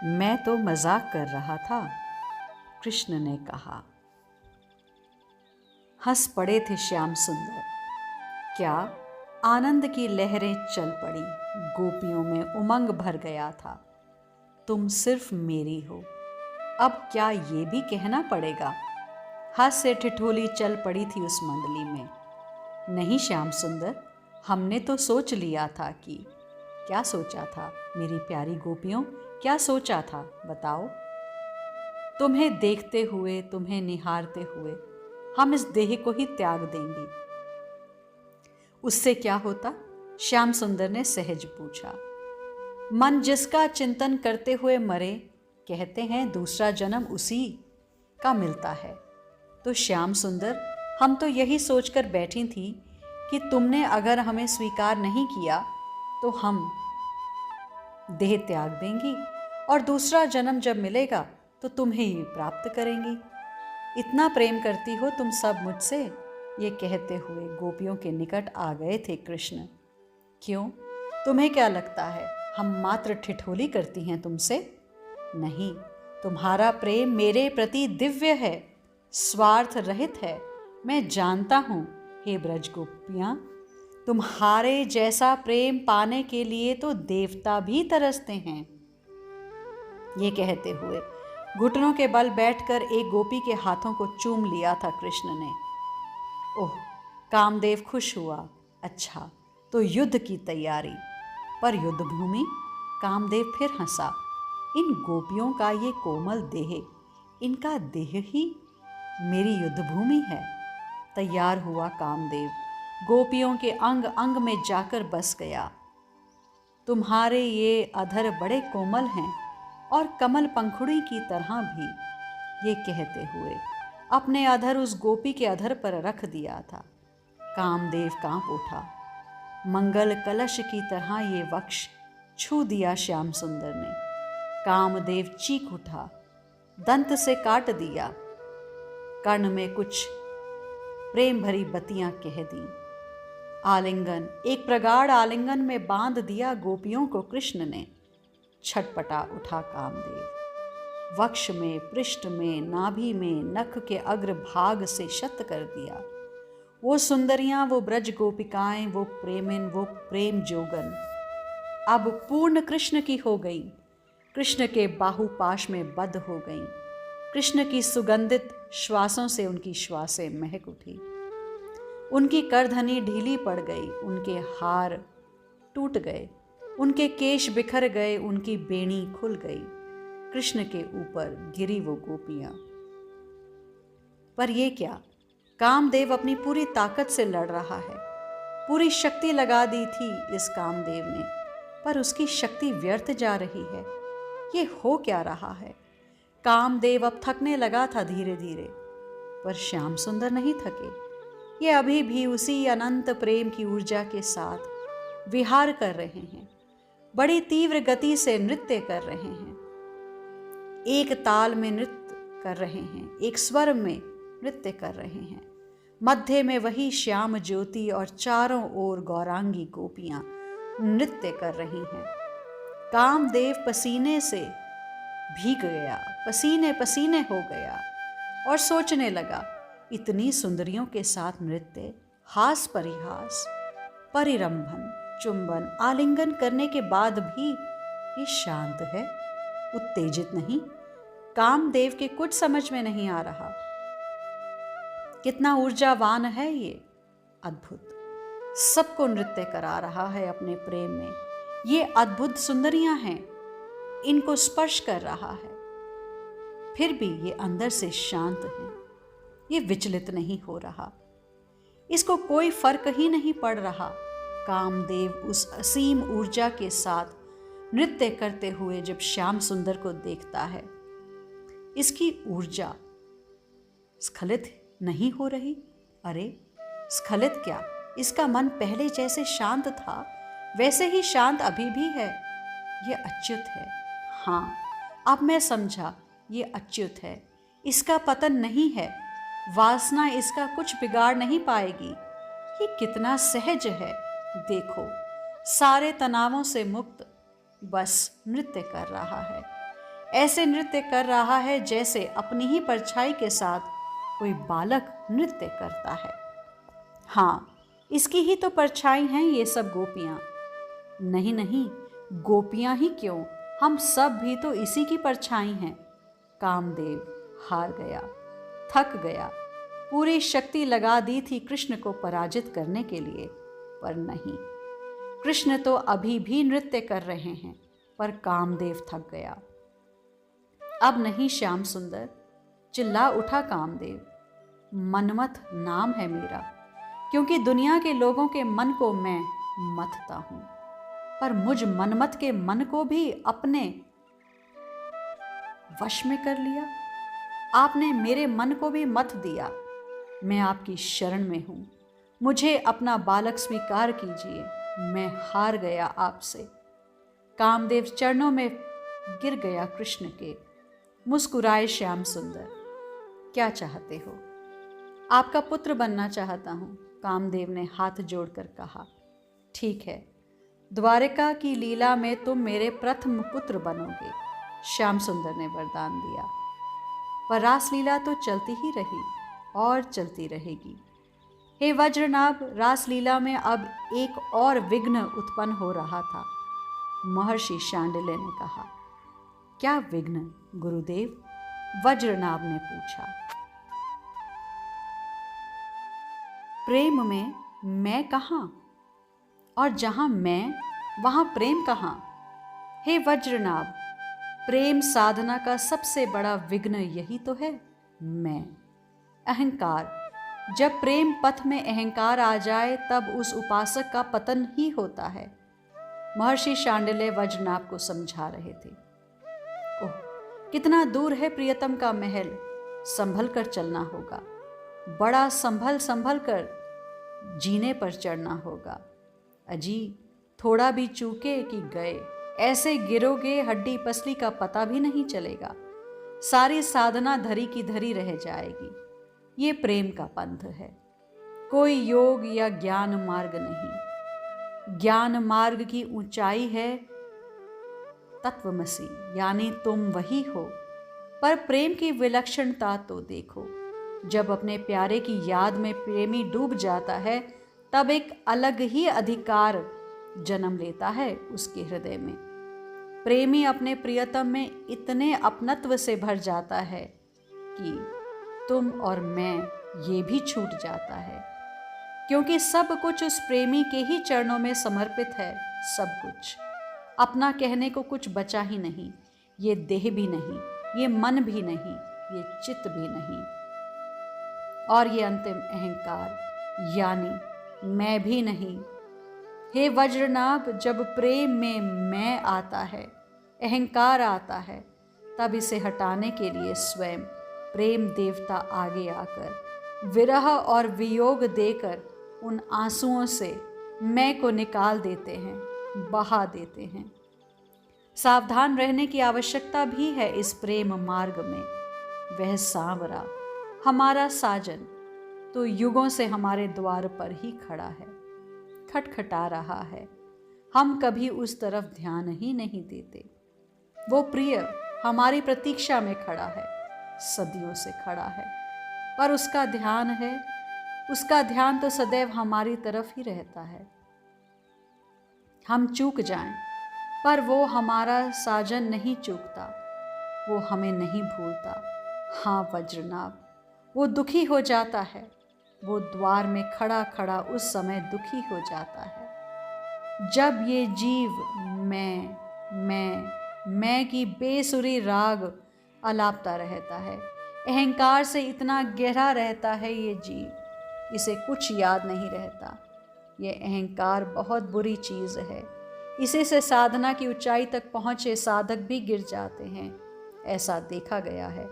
मैं तो मजाक कर रहा था, कृष्ण ने कहा। हंस पड़े थे श्याम सुंदर। क्या आनंद की लहरें चल पड़ी, गोपियों में उमंग भर गया था। तुम सिर्फ मेरी हो, अब क्या ये भी कहना पड़ेगा। हास्य ठिठोली चल पड़ी थी उस मंडली में। नहीं श्याम सुंदर, हमने तो सोच लिया था कि। क्या सोचा था मेरी प्यारी गोपियों, क्या सोचा था बताओ। तुम्हें देखते हुए, तुम्हें निहारते हुए हम इस देह को ही त्याग देंगी। उससे क्या होता, श्याम सुंदर ने सहज पूछा। मन जिसका चिंतन करते हुए मरे, कहते हैं दूसरा जन्म उसी का मिलता है। तो श्याम सुंदर, हम तो यही सोचकर बैठी थी कि तुमने अगर हमें स्वीकार नहीं किया तो हम देह त्याग देंगी और दूसरा जन्म जब मिलेगा तो तुम्हें ही प्राप्त करेंगी। इतना प्रेम करती हो तुम सब मुझसे, ये कहते हुए गोपियों के निकट आ गए थे कृष्ण। क्यों, तुम्हें क्या लगता है हम मात्र ठिठोली करती हैं तुमसे? नहीं, तुम्हारा प्रेम मेरे प्रति दिव्य है, स्वार्थ रहित है। मैं जानता हूँ हे ब्रज गोपियाँ, तुम्हारे जैसा प्रेम पाने के लिए तो देवता भी तरसते हैं। ये कहते हुए घुटनों के बल बैठकर एक गोपी के हाथों को चूम लिया था कृष्ण ने। ओह, कामदेव खुश हुआ। अच्छा, तो युद्ध की तैयारी। पर युद्ध भूमि? कामदेव फिर हंसा। इन गोपियों का ये कोमल देह, इनका देह ही मेरी युद्ध भूमि है। तैयार हुआ कामदेव, गोपियों के अंग अंग में जाकर बस गया। तुम्हारे ये अधर बड़े कोमल हैं और कमल पंखुड़ी की तरह भी, ये कहते हुए अपने अधर उस गोपी के अधर पर रख दिया था। कामदेव कांप उठा। मंगल कलश की तरह ये वक्ष छू दिया श्याम सुंदर ने। कामदेव चीख उठा, दंत से काट दिया। कर्ण में कुछ प्रेम भरी बतियां कह दी। आलिंगन, एक प्रगाढ़ आलिंगन में बांध दिया गोपियों को कृष्ण ने। छटपटा उठा कामदेव। वक्ष में, पृष्ठ में, नाभि में, नख के अग्र भाग से शत कर दिया। वो सुंदरियां, वो ब्रज गोपिकाएं, वो प्रेमिन, वो प्रेम जोगन अब पूर्ण कृष्ण की हो गई। कृष्ण के बाहुपाश में बद्ध हो गई। कृष्ण की सुगंधित श्वासों से उनकी श्वासें महक उठी। उनकी करधनी ढीली पड़ गई, उनके हार टूट गए, उनके केश बिखर गए, उनकी बेणी खुल गई। कृष्ण के ऊपर गिरी वो गोपियां। पर ये क्या, कामदेव अपनी पूरी ताकत से लड़ रहा है। पूरी शक्ति लगा दी थी इस कामदेव ने, पर उसकी शक्ति व्यर्थ जा रही है। ये हो क्या रहा है? कामदेव अब थकने लगा था धीरे धीरे, पर श्याम सुंदर नहीं थके। ये अभी भी उसी अनंत प्रेम की ऊर्जा के साथ विहार कर रहे हैं, बड़ी तीव्र गति से नृत्य कर रहे हैं, एक ताल में नृत्य कर रहे हैं, एक स्वर में नृत्य कर रहे हैं। मध्य में वही श्याम ज्योति और चारों ओर गौरांगी गोपियां नृत्य कर रही हैं। कामदेव पसीने से भीग गया, पसीने पसीने हो गया और सोचने लगा, इतनी सुंदरियों के साथ नृत्य, हास परिहास, परिरंभन, चुंबन, आलिंगन करने के बाद भी ये शांत है, उत्तेजित नहीं। कामदेव के कुछ समझ में नहीं आ रहा। कितना ऊर्जावान है ये, अद्भुत, सबको नृत्य करा रहा है अपने प्रेम में। ये अद्भुत सुंदरियां हैं, इनको स्पर्श कर रहा है, फिर भी ये अंदर से शांत हैं। ये विचलित नहीं हो रहा, इसको कोई फर्क ही नहीं पड़ रहा। कामदेव उस असीम ऊर्जा के साथ नृत्य करते हुए जब श्याम सुंदर को देखता है, इसकी ऊर्जा स्खलित नहीं हो रही। अरे स्खलित क्या, इसका मन पहले जैसे शांत था वैसे ही शांत अभी भी है। ये अच्युत है। हाँ, अब मैं समझा, ये अच्युत है, इसका पतन नहीं है। वासना इसका कुछ बिगाड़ नहीं पाएगी। ये कितना सहज है, देखो, सारे तनावों से मुक्त, बस नृत्य कर रहा है। ऐसे नृत्य कर रहा है जैसे अपनी ही परछाई के साथ कोई बालक नृत्य करता है। हाँ, इसकी ही तो परछाई हैं ये सब गोपियां। नहीं नहीं, गोपियां ही क्यों, हम सब भी तो इसी की परछाई हैं। कामदेव हार गया, थक गया। पूरी शक्ति लगा दी थी कृष्ण को पराजित करने के लिए, पर नहीं। कृष्ण तो अभी भी नृत्य कर रहे हैं, पर कामदेव थक गया। अब नहीं श्याम सुंदर, चिल्ला उठा कामदेव। मनमथ नाम है मेरा, क्योंकि दुनिया के लोगों के मन को मैं मथता हूं, पर मुझ मनमथ के मन को भी अपने वश में कर लिया। आपने मेरे मन को भी मथ दिया। मैं आपकी शरण में हूं, मुझे अपना बालक स्वीकार कीजिए। मैं हार गया आपसे। कामदेव चरणों में गिर गया कृष्ण के। मुस्कुराए श्याम सुंदर, क्या चाहते हो? आपका पुत्र बनना चाहता हूं, कामदेव ने हाथ जोड़कर कहा। ठीक है, द्वारिका की लीला में तुम मेरे प्रथम पुत्र बनोगे, श्याम सुंदर ने वरदान दिया। पर रासलीला तो चलती ही रही और चलती रहेगी। हे वज्रनाभ, रासलीला में अब एक और विघ्न उत्पन्न हो रहा था। महर्षि शांडिल्य ने कहा। क्या विघ्न गुरुदेव? वज्रनाभ ने पूछा। प्रेम में मैं कहाँ, और जहां मैं वहां प्रेम कहाँ? हे वज्रनाभ, प्रेम साधना का सबसे बड़ा विघ्न यही तो है, मैं। अहंकार। जब प्रेम पथ में अहंकार आ जाए तब उस उपासक का पतन ही होता है। महर्षि शांडिल्य वज्रनाभ को समझा रहे थे। ओह, कितना दूर है प्रियतम का महल, संभल कर चलना होगा। बड़ा संभल संभल कर जीने पर चढ़ना होगा। अजी, थोड़ा भी चूके कि गए, ऐसे गिरोगे हड्डी पसली का पता भी नहीं चलेगा। सारी साधना धरी की धरी रह जाएगी। ये प्रेम का पंथ है, कोई योग या ज्ञान मार्ग नहीं। ज्ञान मार्ग की ऊंचाई है तत्वमसी, यानी तुम वही हो। पर प्रेम की विलक्षणता तो देखो। जब अपने प्यारे की याद में प्रेमी डूब जाता है तब एक अलग ही अधिकार जन्म लेता है उसके हृदय में। प्रेमी अपने प्रियतम में इतने अपनत्व से भर जाता है कि तुम और मैं ये भी छूट जाता है, क्योंकि सब कुछ उस प्रेमी के ही चरणों में समर्पित है। सब कुछ, अपना कहने को कुछ बचा ही नहीं। ये देह भी नहीं, ये मन भी नहीं, ये चित्त भी नहीं, और ये अंतिम अहंकार यानी मैं भी नहीं। हे वज्रनाभ, जब प्रेम में मैं आता है, अहंकार आता है, तब इसे हटाने के लिए स्वयं प्रेम देवता आगे आकर विरह और वियोग देकर उन आंसुओं से मैं को निकाल देते हैं, बहा देते हैं। सावधान रहने की आवश्यकता भी है इस प्रेम मार्ग में। वह सांवरा, हमारा साजन, तो युगों से हमारे द्वार पर ही खड़ा है, खटखटा रहा है। हम कभी उस तरफ ध्यान ही नहीं देते। वो प्रिय हमारी प्रतीक्षा में खड़ा है, सदियों से खड़ा है, पर उसका ध्यान है, उसका ध्यान तो सदैव हमारी तरफ ही रहता है। हम चूक जाएं, पर वो हमारा साजन नहीं चूकता, वो हमें नहीं भूलता। हाँ वज्रनाभ, वो दुखी हो जाता है। वो द्वार में खड़ा खड़ा उस समय दुखी हो जाता है जब ये जीव मैं की बेसुरी राग अलापता रहता है। अहंकार से इतना गहरा रहता है ये जीव, इसे कुछ याद नहीं रहता। ये अहंकार बहुत बुरी चीज़ है। इसी से साधना की ऊंचाई तक पहुँचे साधक भी गिर जाते हैं, ऐसा देखा गया है।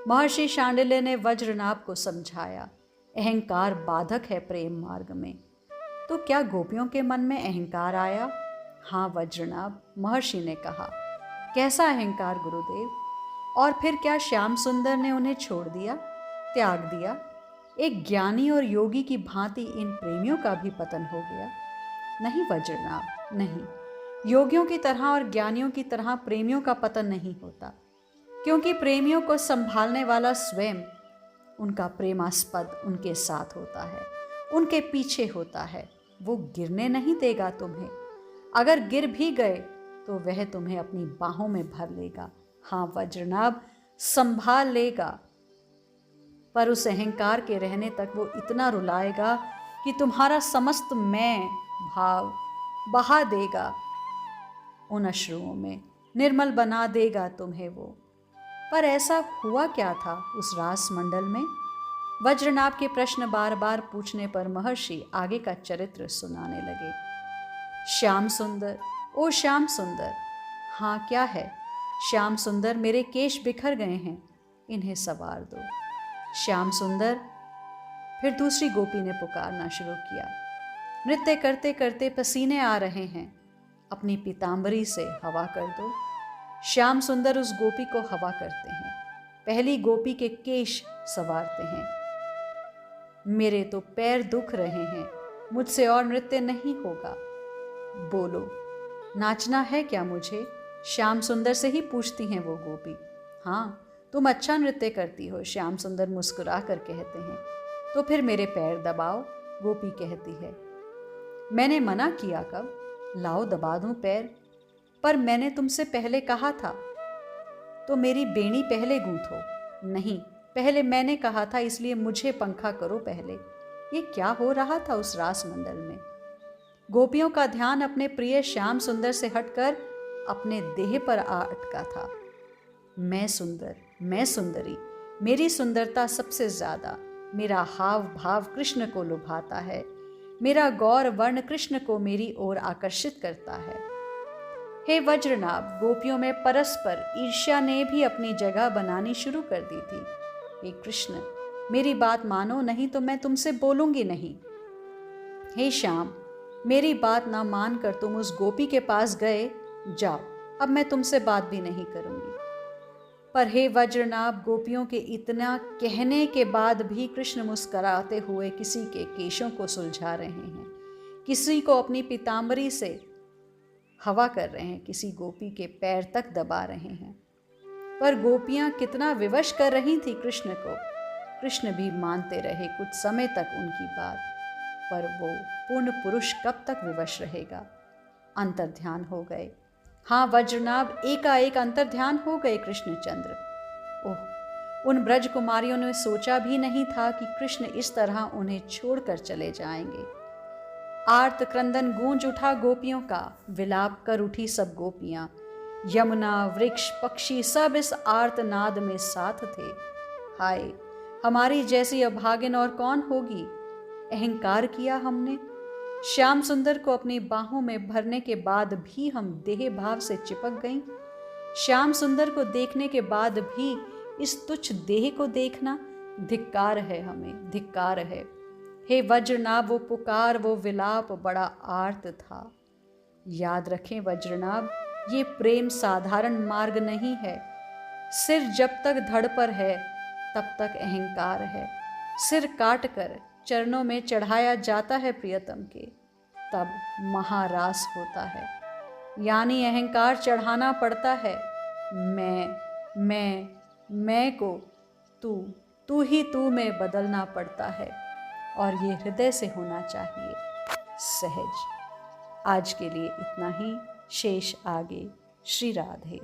महर्षि शांडिल्य ने वज्रनाभ को समझाया, अहंकार बाधक है प्रेम मार्ग में। तो क्या गोपियों के मन में अहंकार आया? हाँ वज्रनाभ, महर्षि ने कहा। कैसा अहंकार गुरुदेव? और फिर क्या श्याम सुंदर ने उन्हें छोड़ दिया, त्याग दिया? एक ज्ञानी और योगी की भांति इन प्रेमियों का भी पतन हो गया? नहीं वज्रनाभ, नहीं। योगियों की तरह और ज्ञानियों की तरह प्रेमियों का पतन नहीं होता। क्योंकि प्रेमियों को संभालने वाला स्वयं उनका प्रेमास्पद उनके साथ होता है, उनके पीछे होता है। वो गिरने नहीं देगा तुम्हें। अगर गिर भी गए तो वह तुम्हें अपनी बाहों में भर लेगा। हाँ, वज्रनाभ संभाल लेगा, पर उस अहंकार के रहने तक वो इतना रुलाएगा कि तुम्हारा समस्त मैं भाव बहा देगा उन अश्रुओं में, निर्मल बना देगा तुम्हें वो। पर ऐसा हुआ क्या था उस रास मंडल में? वज्रनाभ के प्रश्न बार बार पूछने पर महर्षि आगे का चरित्र सुनाने लगे। श्याम सुंदर, ओ श्याम सुंदर। हाँ, क्या है? श्याम सुंदर, मेरे केश बिखर गए हैं, इन्हें संवार दो। श्याम सुंदर। फिर दूसरी गोपी ने पुकारना शुरू किया। नृत्य करते करते पसीने आ रहे हैं, अपनी पीतांबरी से हवा कर दो। श्याम सुंदर उस गोपी को हवा करते हैं। पहली गोपी के केश संवारते हैं। मेरे तो पैर दुख रहे हैं, मुझसे और नृत्य नहीं होगा। बोलो, नाचना है क्या मुझे? श्याम सुंदर से ही पूछती हैं वो गोपी। हाँ, तुम अच्छा नृत्य करती हो, श्याम सुंदर मुस्कुरा कर कहते हैं। तो फिर मेरे पैर दबाओ, गोपी कहती है। मैंने मना किया कब? लाओ दबा दूं पैर। पर मैंने तुमसे पहले कहा था। तो मेरी बेणी पहले गूंथो। नहीं, पहले मैंने कहा था, इसलिए मुझे पंखा करो पहले। ये क्या हो रहा था उस रास मंडल में? गोपियों का ध्यान अपने प्रिय श्याम सुंदर से हटकर अपने देह पर आ अटका था। मैं सुंदर, मैं सुंदरी, मेरी सुंदरता सबसे ज्यादा, मेरा हाव भाव कृष्ण को लुभाता है, मेरा गौर वर्ण कृष्ण को मेरी ओर आकर्षित करता है। हे वज्रनाभ, गोपियों में परस्पर ईर्ष्या ने भी अपनी जगह बनानी शुरू कर दी थी। हे कृष्ण, मेरी बात मानो, नहीं तो मैं तुमसे बोलूंगी नहीं। हे श्याम, मेरी बात ना मानकर तुम उस गोपी के पास गए, जाओ, अब मैं तुमसे बात भी नहीं करूंगी। पर हे वज्रनाभ, गोपियों के इतना कहने के बाद भी कृष्ण मुस्कुराते हुए किसी के केशों को सुलझा रहे हैं, किसी को अपनी पीतांबरी से हवा कर रहे हैं, किसी गोपी के पैर तक दबा रहे हैं। पर गोपियां कितना विवश कर रही थी कृष्ण को। कृष्ण भी मानते रहे कुछ समय तक उनकी बात, पर वो पूर्ण पुरुष कब तक विवश रहेगा? अंतर्ध्यान हो गए। हाँ वज्रनाभ, एकाएक अंतर्ध्यान हो गए कृष्णचंद्र। ओह, उन ब्रज कुमारियों ने सोचा भी नहीं था कि कृष्ण इस तरह उन्हें छोड़कर चले जाएंगे। आर्त क्रंदन गूंज उठा गोपियों का, विलाप कर उठी सब गोपियां। यमुना, वृक्ष, पक्षी सब इस आर्तनाद में साथ थे। हाय, हमारी जैसी अभागिन और कौन होगी? अहंकार किया हमने। श्याम सुंदर को अपनी बाहों में भरने के बाद भी हम देह भाव से चिपक गईं। श्याम सुंदर को देखने के बाद भी इस तुच्छ देह को देखना, धिक्कार है हमें, धिक्कार है। हे वज्रनाभ, वो पुकार, वो विलाप बड़ा आर्त था। याद रखें वज्रनाभ, ये प्रेम साधारण मार्ग नहीं है। सिर जब तक धड़ पर है तब तक अहंकार है। सिर काट कर चरणों में चढ़ाया जाता है प्रियतम के, तब महारास होता है। यानी अहंकार चढ़ाना पड़ता है। मैं को तू ही तू में बदलना पड़ता है, और ये हृदय से होना चाहिए, सहज। आज के लिए इतना ही, शेष आगे। श्री राधे।